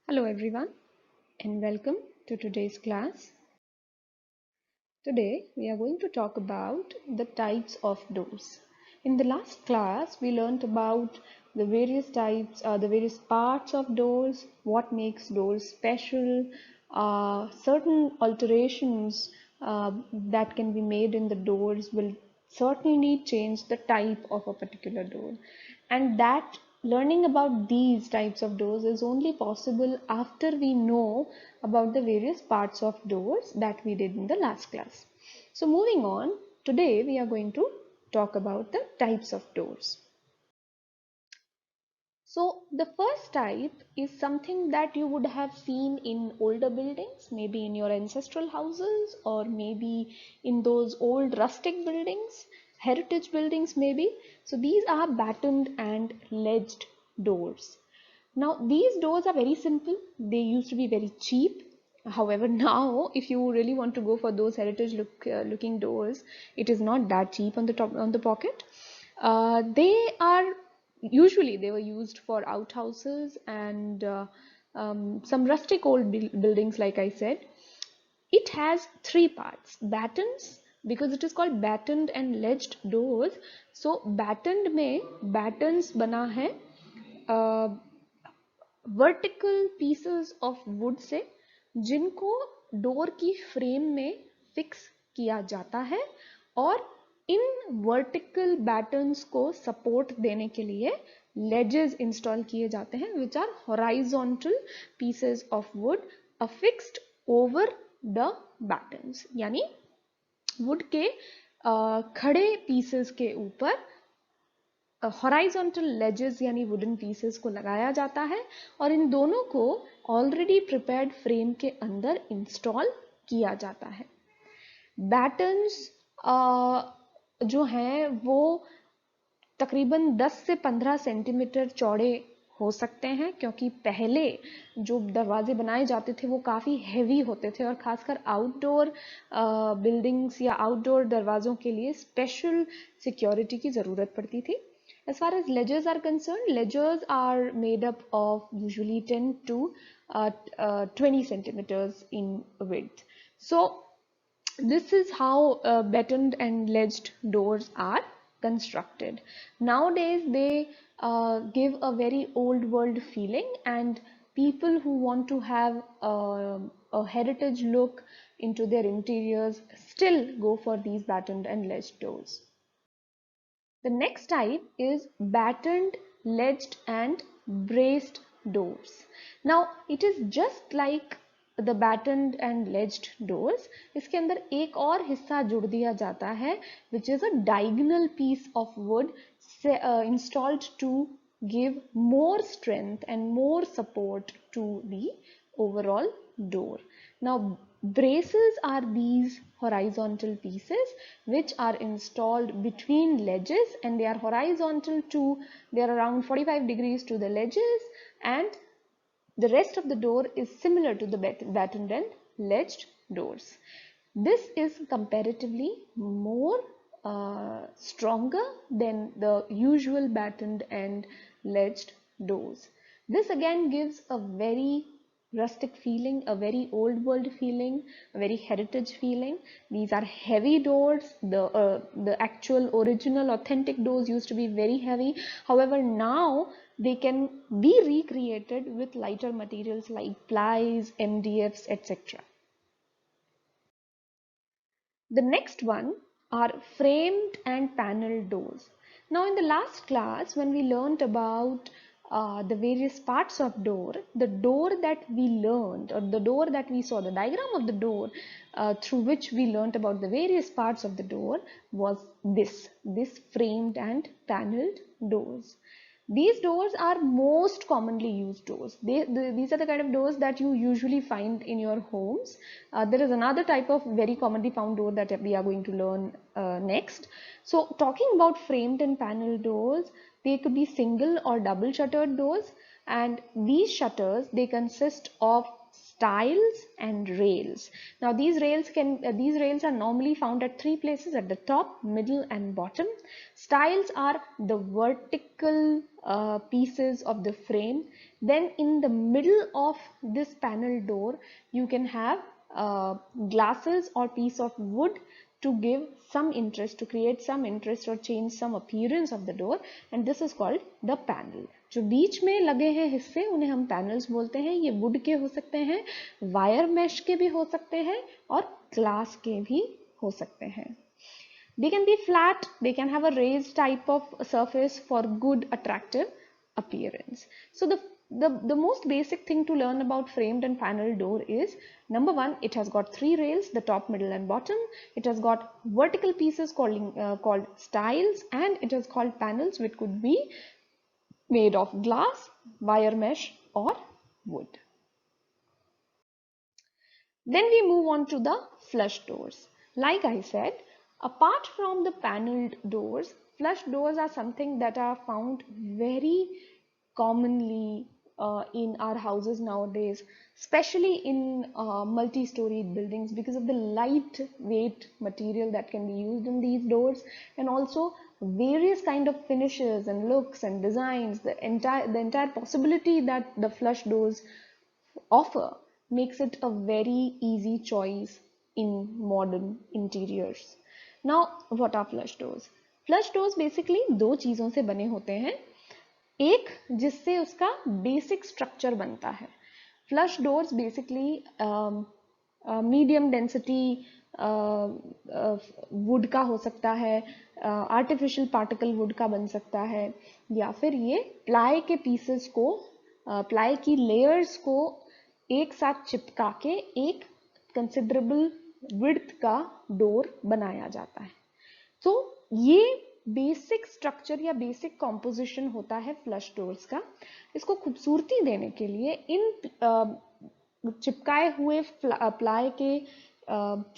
Hello everyone and welcome to today's class. Today we are going to talk about the types of doors. In the last class we learnt about the various types, the various parts of doors, what makes doors special, certain alterations that can be made in the doors will certainly change the type of a particular door, and that learning about these types of doors is only possible after we know about the various parts of doors that we did in the last class. So moving on, today we are going to talk about the types of doors. So the first type is something that you would have seen in older buildings, maybe in your ancestral houses or maybe in those old rustic buildings, heritage buildings maybe. So these are battened and ledged doors. Now these doors are very simple. They used to be very cheap. However, now if you really want to go for those heritage looking doors, it is not that cheap on the top on the pocket. They are usually they were used for outhouses and some rustic old buildings, like I said. It has three parts: battens, because it is called battened and ledged doors. So battened में battens बना है vertical pieces of would say, जिनको door की frame में fix किया जाता है, और इन वर्टिकल बैटर्न्स को सपोर्ट देने के लिए लेजेस इंस्टॉल किए जाते हैं, which are horizontal pieces of wood affixed over the battens, यानी वुड के खड़े पीसेस के ऊपर हॉराइजॉन्टल लेजेस यानी वुडन पीसेस को लगाया जाता है और इन दोनों को ऑलरेडी प्रिपेयर्ड फ्रेम के अंदर इंस्टॉल किया जाता है. बैटन्स जो हैं वो तकरीबन 10 से 15 सेंटीमीटर चौड़े हो सकते हैं, क्योंकि पहले जो दरवाजे बनाए जाते थे वो काफ़ी हैवी होते थे और ख़ासकर आउटडोर बिल्डिंग्स या आउटडोर दरवाज़ों के लिए स्पेशल सिक्योरिटी की ज़रूरत पड़ती थी. As far as ledgers are concerned, ledgers are made up of usually 10 to 20 centimeters in width. So this is how battened and ledged doors are constructed. Nowadays they give a very old world feeling, and people who want to have a heritage look into their interiors still go for these battened and ledged doors. The next type is battened, ledged and braced doors. Now it is just like the battened and ledged doors. इसके अंदर एक और हिस्सा जुड़ दिया जाता है, which is a diagonal piece of wood installed to give more strength and more support to the overall door. Now braces are these horizontal pieces which are installed between ledges, and they are horizontal to, they are around 45 degrees to the ledges, and the rest of the door is similar to the battened and ledged doors. This is comparatively more stronger than the usual battened and ledged doors. This again gives a very rustic feeling, a very old world feeling, a very heritage feeling. These are heavy doors. The actual original authentic doors used to be very heavy. However, now they can be recreated with lighter materials like plies, MDFs, etc. The next one are framed and paneled doors. Now in the last class, when we learnt about the various parts of door, the door that we learned, or the door that we saw, the diagram of the door through which we learnt about the various parts of the door was this framed and paneled doors. These doors are most commonly used doors. These are the kind of doors that you usually find in your homes. There is another type of very commonly found door that we are going to learn next. So talking about framed and panel doors, they could be single or double shuttered doors, and these shutters, they consist of stiles and rails. Now these rails are normally found at three places: at the top, middle and bottom. Stiles are the vertical pieces of the frame. Then in the middle of this panel door you can have glasses or piece of wood to give some interest, to create some interest or change some appearance of the door, and this is called the panel. जो बीच में लगे हैं हिस्से उन्हें हम panels बोलते हैं. ये वुड के हो सकते हैं, वायर मैश के भी हो सकते हैं और ग्लास के भी हो सकते हैं. They can be flat, they can have a raised type of surface for good attractive appearance. So the most basic thing to learn about framed and panel door is, number one, it has got three rails, the top, middle and bottom. It has got vertical pieces called stiles, and it is called panels, which could be made of glass, wire mesh or wood. Then we move on to the flush doors. Like I said, apart from the paneled doors, flush doors are something that are found very commonly in our houses nowadays, especially in multi-storied buildings, because of the lightweight material that can be used in these doors, and also various kind of finishes and looks and designs. The entire possibility that the flush doors offer makes it a very easy choice in modern interiors. Now, what are flush doors? Flush doors basically दो चीजों से बने होते हैं. एक जिससे उसका basic structure बनता है. Flush doors basically medium density would का हो सकता है, आर्टिफिशियल पार्टिकल वुड का बन सकता है, या फिर ये प्लाई के पीसेस को, प्लाई की लेयर्स को एक साथ चिपका के एक कंसिडरेबल विड्थ का डोर बनाया जाता है. तो ये बेसिक स्ट्रक्चर या बेसिक कॉम्पोजिशन होता है फ्लश डोर्स का. इसको खूबसूरती देने के लिए इन चिपकाए हुए प्लाई के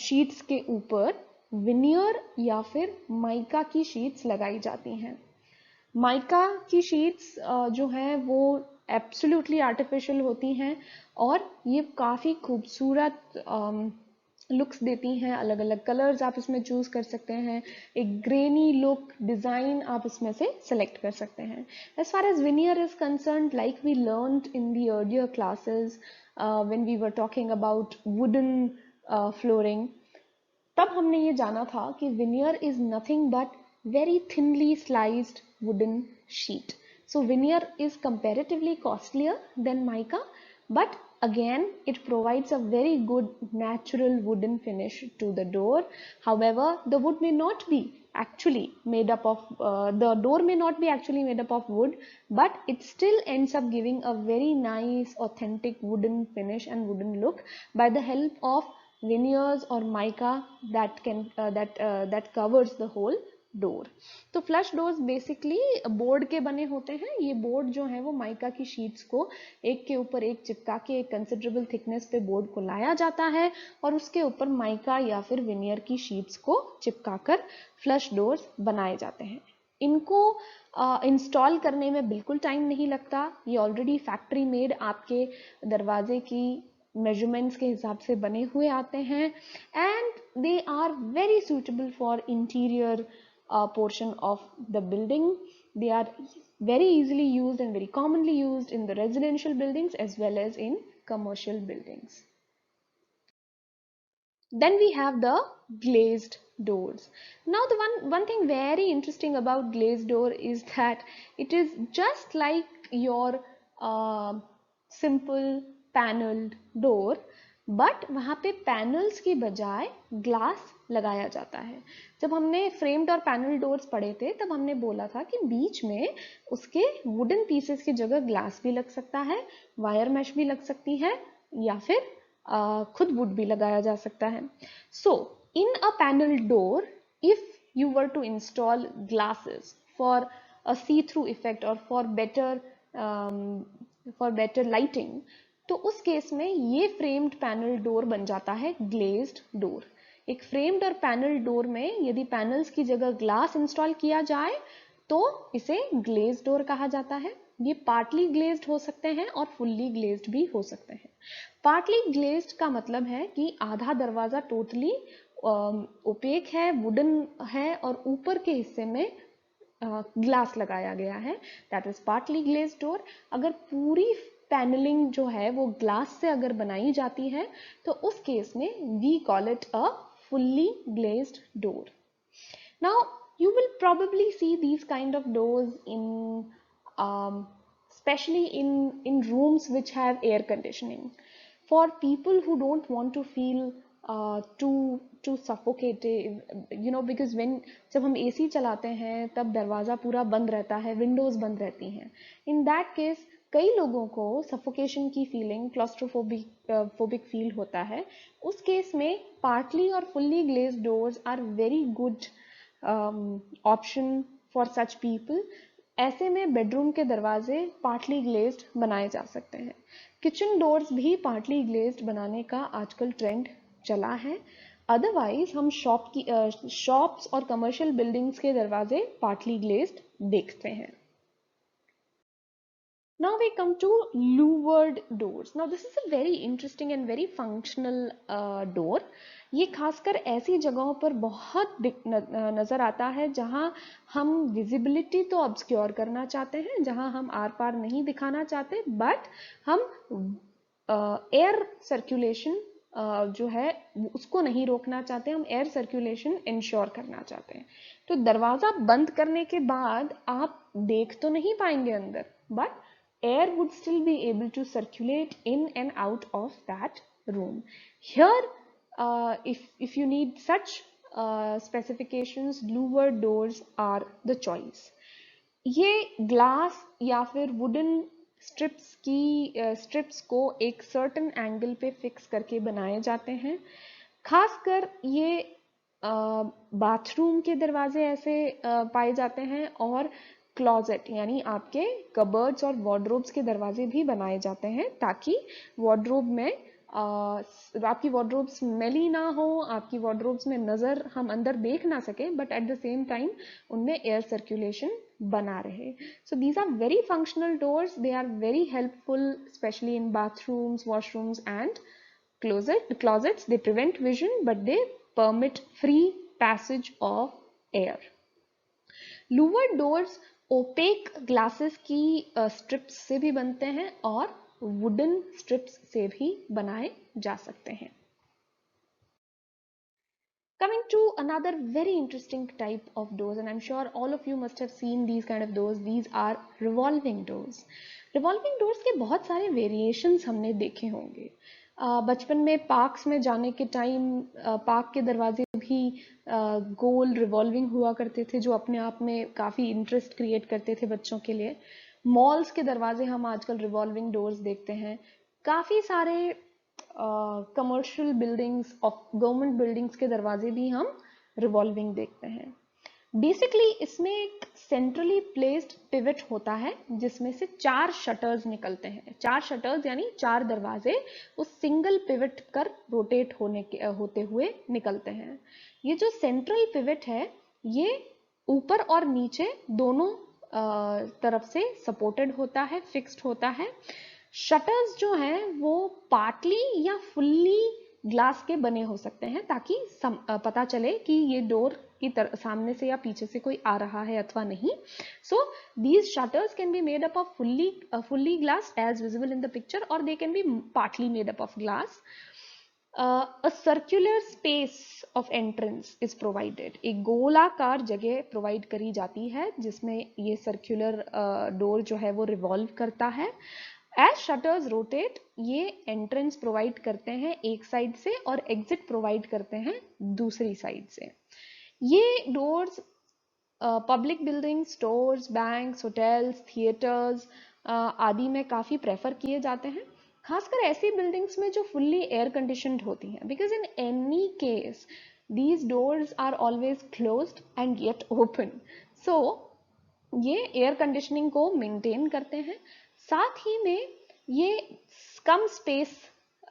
शीट्स के ऊपर विनियर या फिर माइका की शीट्स लगाई जाती हैं. माइका की शीट्स जो हैं वो एब्सोल्युटली आर्टिफिशियल होती हैं और ये काफ़ी खूबसूरत लुक्स देती हैं. अलग अलग कलर्स आप इसमें चूज कर सकते हैं, एक ग्रेनी लुक डिजाइन आप इसमें से सेलेक्ट कर सकते हैं. As far as veneer is concerned, like we learned in the earlier classes when we were talking about wooden flooring, तब हमने ये जाना था कि veneer is nothing but very thinly sliced wooden sheet. So veneer is comparatively costlier than mica, but again it provides a very good natural wooden finish to the door. However, the wood may not be actually made up of the door may not be actually made up of wood, but it still ends up giving a very nice authentic wooden finish and wooden look by the help of veneers or mica that can that covers the whole door. तो flush doors basically board के बने होते हैं. ये board जो है वो mica की शीट्स को एक के ऊपर एक चिपका के एक कंसिडरेबल थिकनेस पे बोर्ड को लाया जाता है और उसके ऊपर माइका या फिर विनियर की शीट्स को चिपकाकर फ्लश डोर्स बनाए जाते हैं. इनको इंस्टॉल करने में बिल्कुल टाइम नहीं लगता. ये ऑलरेडी फैक्ट्री मेड आपके दरवाजे की मेजरमेंट्स के हिसाब से बने हुए आते हैं, and they are very suitable for interior portion of the building. They are very easily used and very commonly used in the residential buildings as well as in commercial buildings. Then we have the glazed doors. Now the one thing very interesting about glazed door is that it is just like your simple paneled door, but वहाँ पे panels की बजाय glass लगाया जाता है. जब हमने framed और पैनल डोर्स पढ़े थे तब हमने बोला था कि बीच में उसके वुडन पीसेस की जगह ग्लास भी लग सकता है, वायर मैश भी लग सकती है, या फिर खुद वुड भी लगाया जा सकता है. So in a panel door, if you were to install glasses for a see through effect और फॉर बेटर लाइटिंग, तो उस केस में ये फ्रेम्ड पैनल डोर बन जाता है ग्लेज्ड डोर. एक फ्रेम्ड और पैनल डोर में यदि पैनल्स की जगह ग्लास इंस्टॉल किया जाए तो इसे ग्लेज्ड डोर कहा जाता है. ये पार्टली ग्लेज्ड हो सकते हैं और फुल्ली ग्लेज्ड भी हो सकते हैं। पार्टली ग्लेज्ड का मतलब है कि आधा दरवाजा टोटली ओपेक है, वुडन है और ऊपर के हिस्से में ग्लास लगाया गया है, that is partly glazed door. अगर पूरी पैनलिंग जो है वो ग्लास से अगर बनाई जाती है तो उस केस में we call it a fully glazed door. Now, you will probably see these kind of doors in, especially in rooms which have air conditioning. For people who don't want to feel too suffocated, you know, because when जब हम AC चलाते हैं तब दरवाज़ा पूरा बंद रहता है, विंडोज़ बंद रहती हैं. In that case, कई लोगों को सफोकेशन की फीलिंग, क्लॉस्ट्रोफोबिक फील होता है. उस केस में पार्टली और fully glazed doors are very good option for such people. ऐसे में बेडरूम के दरवाजे पार्टली ग्लेज्ड बनाए जा सकते हैं. किचन डोर्स भी पार्टली ग्लेज्ड बनाने का आजकल ट्रेंड चला है. अदरवाइज हम शॉप्स और कमर्शियल बिल्डिंग्स के दरवाजे पार्टली ग्लेज्ड देखते हैं. Now we come to louvered doors. Now this is a very interesting and very functional door. ये खासकर ऐसी जगहों पर बहुत नज़र आता है जहां हम विजिबिलिटी तो ऑब्सक्योर करना चाहते हैं, जहां हम आर पार नहीं दिखाना चाहते, बट हम एयर सर्कुलेशन जो है उसको नहीं रोकना चाहते, हम एयर सर्कुलेशन इंश्योर करना चाहते हैं. तो दरवाज़ा बंद करने के बाद आप देख तो नहीं पाएंगे अंदर, but air would still be able to circulate in and out of that room. Here, if you need such specifications, louvered doors are the choice. ये ग्लास या फिर वुडन स्ट्रिप्स को एक सर्टन एंगल पे फिक्स करके बनाए जाते हैं. खासकर ये बाथरूम के दरवाजे ऐसे पाए जाते हैं और क्लॉजेट यानी आपके कबर्ड्स और वार्डरोब्स के दरवाजे भी बनाए जाते हैं ताकि वार्डरोब में आपकी वार्डरोब स्मेली ना हो, आपकी वार्डरोब्स में नज़र हम अंदर देख ना सके, but at the same time उनमें एयर सर्कुलेशन बना रहे. So these are very functional doors. They are very helpful especially in bathrooms, washrooms and closets. They prevent vision but they permit free passage of air. louvered doors opaque glasses की strips से भी बनते हैं और wooden strips से भी बनाए जा सकते हैं. Coming to another very interesting type of doors, and I'm sure all of you must have seen these kind of doors. These are revolving doors. Revolving doors के बहुत सारे variations हमने देखे होंगे. बचपन में पार्क्स में जाने के टाइम पार्क के दरवाजे भी गोल रिवॉल्विंग हुआ करते थे, जो अपने आप में काफ़ी इंटरेस्ट क्रिएट करते थे बच्चों के लिए. मॉल्स के दरवाजे हम आजकल रिवॉल्विंग डोर्स देखते हैं. काफ़ी सारे कमर्शियल बिल्डिंग्स और गवर्नमेंट बिल्डिंग्स के दरवाजे भी हम रिवॉल्विंग देखते हैं. बेसिकली इसमें एक सेंट्रली प्लेस्ड पिवट होता है जिसमें से 4 शटर्स निकलते हैं. 4 शटर्स यानी 4 दरवाजे उस सिंगल पिवट कर रोटेट होते हुए निकलते हैं. ये जो सेंट्रल पिवट है ये ऊपर और नीचे दोनों तरफ से सपोर्टेड होता है, फिक्स्ड होता है. शटर्स जो हैं वो पार्टली या फुल्ली ग्लास के बने हो सकते हैं ताकि पता चले कि ये डोर की सामने से या पीछे से कोई आ रहा है अथवा नहीं. सो these shutters can be made up of fully glass as visible in the picture, or they can be partly made up of glass. A circular space of entrance is provided. एक गोलाकार जगह प्रोवाइड करी जाती है जिसमें ये circular door जो है वो रिवॉल्व करता है. As shutters rotate, ये एंट्रेंस प्रोवाइड करते हैं एक साइड से और एग्जिट प्रोवाइड करते हैं दूसरी साइड से. ये doors public building, stores, banks, hotels, theatres आदि में काफ़ी प्रेफर किए जाते हैं, खासकर ऐसी बिल्डिंग्स में जो फुल्ली एयर कंडीशनड होती हैं. Because in any case these doors are always closed and yet open. So ये एयर कंडीशनिंग को मेंटेन करते हैं. साथ ही में ये कम स्पेस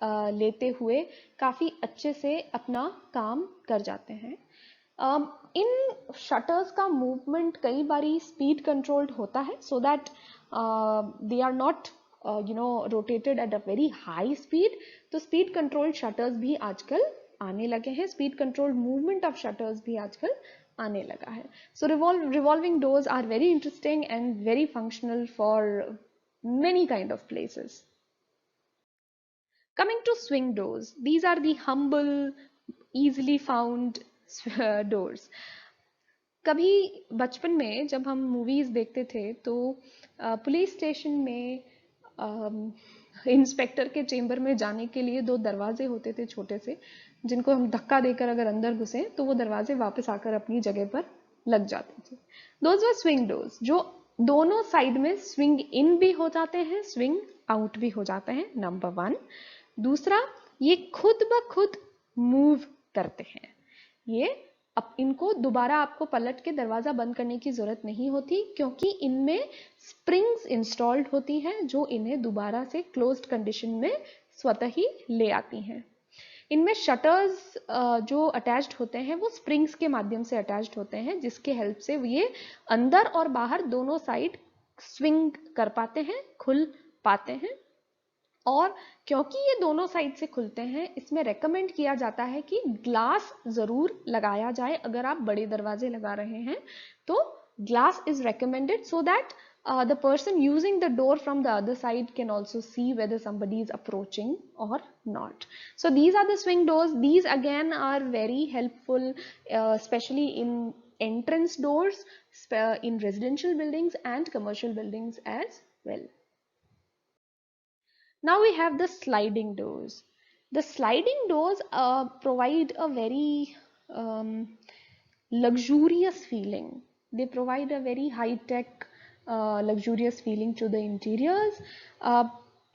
लेते हुए काफ़ी अच्छे से अपना काम कर जाते हैं. इन शटर्स का मूवमेंट कई बारी स्पीड कंट्रोल्ड होता है so that they are not rotated at a very high speed. तो speed controlled shutters भी आजकल आने लगे हैं, speed controlled movement of shutters भी आजकल आने लगा है. So revolving doors are very interesting and very functional for many kind of places. Coming to swing doors, these are the humble, easily found doors. कभी बचपन में जब हम मूवीज देखते थे तो पुलिस स्टेशन में इंस्पेक्टर के चेंबर में जाने के लिए दो दरवाजे होते थे छोटे से, जिनको हम धक्का देकर अगर अंदर घुसे तो वो दरवाजे वापस आकर अपनी जगह पर लग जाते थे. दोज वर स्विंग डोर्स, जो दोनों साइड में स्विंग इन भी हो जाते हैं, स्विंग आउट भी हो जाते हैं, नंबर 1. दूसरा, ये खुद ब खुद मूव करते हैं. ये अब इनको दोबारा आपको पलट के दरवाजा बंद करने की जरूरत नहीं होती, क्योंकि इनमें स्प्रिंग्स इंस्टॉल्ड होती हैं जो इन्हें दोबारा से क्लोज्ड कंडीशन में स्वतः ही ले आती हैं. इनमें शटर्स जो अटैच्ड होते हैं वो स्प्रिंग्स के माध्यम से अटैच्ड होते हैं, जिसके हेल्प से ये अंदर और बाहर दोनों साइड स्विंग कर पाते हैं, खुल पाते हैं. और क्योंकि ये दोनों साइड से खुलते हैं, इसमें रेकमेंड किया जाता है कि ग्लास जरूर लगाया जाए. अगर आप बड़े दरवाजे लगा रहे हैं तो glass is recommended, so that the person using the door from the other side can also see whether somebody is approaching or not. So these are the swing doors. These again are very helpful, especially in entrance doors in residential buildings and commercial buildings as well. Now we have the sliding doors. The sliding doors provide a very luxurious feeling. They provide a very high-tech, luxurious feeling to the interiors.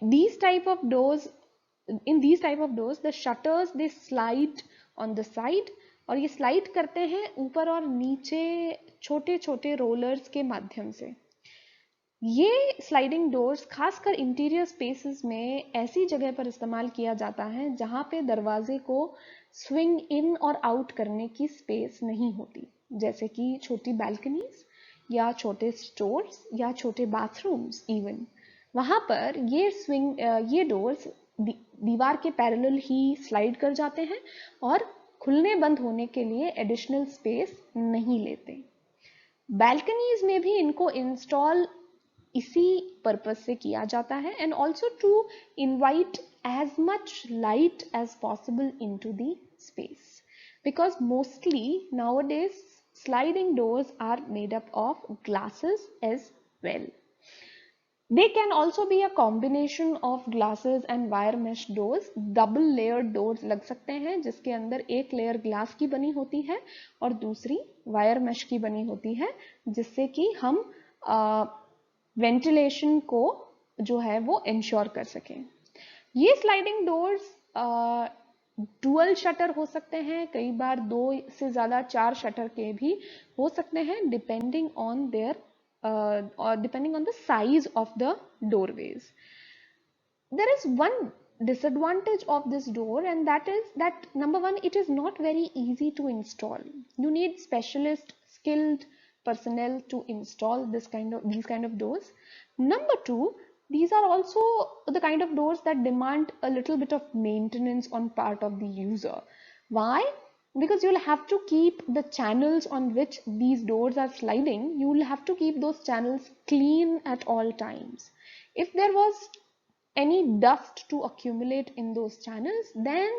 These type of doors, in these type of doors, the shutters they slide on the side, और ये slide करते हैं ऊपर और नीचे छोटे छोटे rollers के माध्यम से. ये स्लाइडिंग डोर्स खासकर इंटीरियर स्पेसेस में ऐसी जगह पर इस्तेमाल किया जाता है जहां पे दरवाजे को स्विंग इन और आउट करने की स्पेस नहीं होती, जैसे कि छोटी बैल्कनीज या छोटे स्टोर्स या छोटे बाथरूम्स. इवन वहां पर ये डोर्स दीवार के पैरेलल ही स्लाइड कर जाते हैं और खुलने बंद होने के लिए एडिशनल स्पेस नहीं लेते. बैल्कनीज में भी इनको इंस्टॉल इसी पर्पस से किया जाता है, and also to invite as much light as possible into the space, because mostly nowadays sliding doors are made up of glasses as well. They can also be a combination of glasses and wire mesh doors. double layered doors लग सकते हैं जिसके अंदर एक layer glass की बनी होती है और दूसरी वायर मेश की बनी होती है, जिससे कि हम वेंटिलेशन को जो है वो इंश्योर कर सकें. ये स्लाइडिंग डोर्स डुअल शटर हो सकते हैं, कई बार 2 से ज्यादा 4 शटर के भी हो सकते हैं, depending on the size of the doorways. There is one disadvantage of this door, and that is that number 1, it is not very easy to install. You need specialist skilled personnel to install these kind of doors. Number 2, these are also the kind of doors that demand a little bit of maintenance on part of the user. Why? Because you'll have to keep the channels on which these doors are sliding, you'll have to keep those channels clean at all times. If there was any dust to accumulate in those channels, then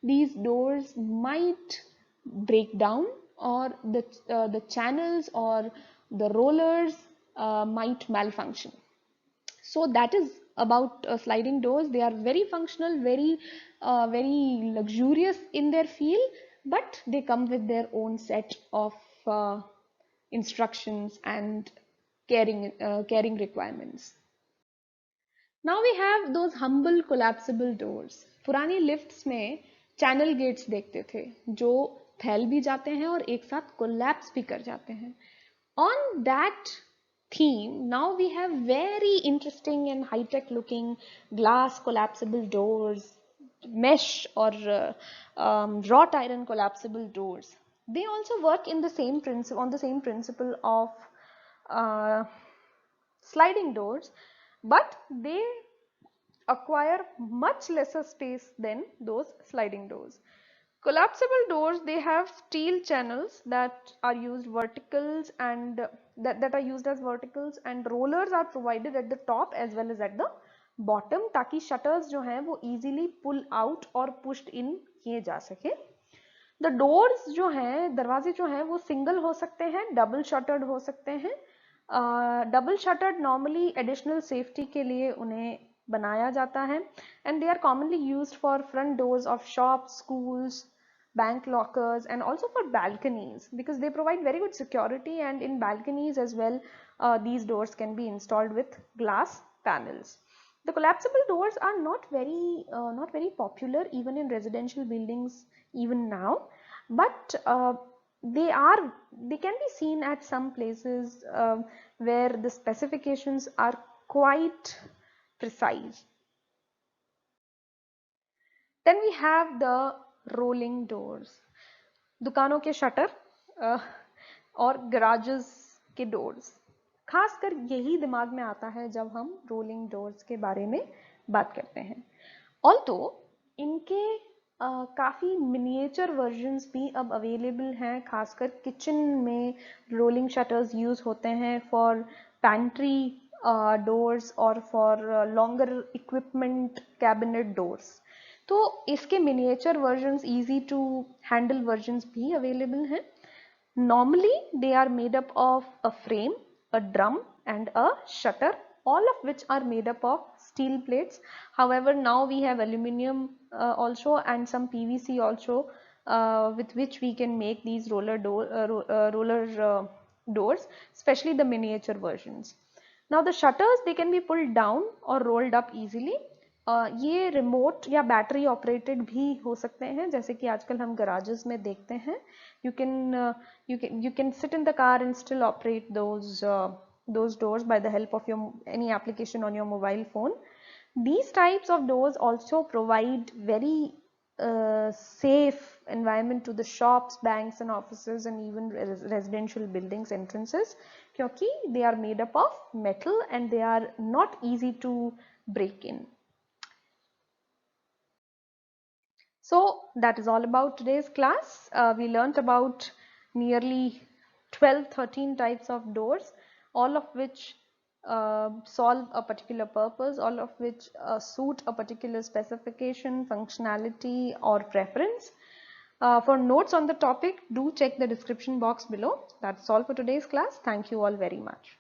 these doors might break down, or the channels or the rollers might malfunction. So that is about sliding doors. They are very functional, very luxurious in their feel, but they come with their own set of instructions and caring requirements. Now we have those humble collapsible doors. पुरानी lifts में channel gets देखते थे जो फैल भी जाते हैं और एक साथ कोलैप्स भी कर जाते हैं. On that theme, now we have very interesting and high-tech looking glass collapsible doors, mesh or wrought iron collapsible doors. They also work in the same principle, on the same principle of sliding doors, but they acquire much lesser space than those sliding doors. Collapsible doors, they have steel channels that are used verticals and that are used as verticals, and rollers are provided at the top as well as at the bottom ताकि shutters जो हैं वो easily pull out और pushed in किए जा सके. The doors जो हैं, दरवाजे जो हैं वो सिंगल हो सकते हैं, डबल शटर्ड हो सकते हैं. Double shuttered normally additional safety के लिए उन्हें बनाया जाता है, and they are commonly used for front doors of shops, schools, bank lockers, and also for balconies because they provide very good security, and in balconies as well these doors can be installed with glass panels. The collapsible doors are not very popular even in residential buildings even now, but they can be seen at some places where the specifications are quite precise. Then we have the rolling doors. दुकानों के shutter और garages के doors, खासकर यही दिमाग में आता है जब हम रोलिंग डोर्स के बारे में बात करते हैं. ऑल्दो इनके काफ़ी मिनिएचर वर्जन्स भी अब अवेलेबल हैं, खासकर किचन में रोलिंग शटर्स यूज़ होते हैं फॉर पैंट्री डोर्स और for longer equipment cabinet doors. तो इसके miniature versions, easy to handle versions भी अवेलेबल हैं. Normally they are made up of a frame, a drum and a shutter, all of which are made up of steel plates. However, now we have aluminum also and some PVC also with which we can make these roller doors, especially the miniature versions. Now the shutters, they can be pulled down or rolled up easily. ये remote या battery operated भी हो सकते हैं, जैसे कि आजकल हम गराजेस में देखते हैं. You can sit in the car and still operate those doors by the help of any application on your mobile phone. These types of doors also provide very safe environment to the shops, banks and offices and even residential buildings entrances, क्योंकि they are made up of metal and they are not easy to break in. So that is all about today's class. We learnt about nearly 12-13 types of doors, all of which solve a particular purpose, all of which suit a particular specification, functionality or preference. For notes on the topic, do check the description box below. That's all for today's class. Thank you all very much.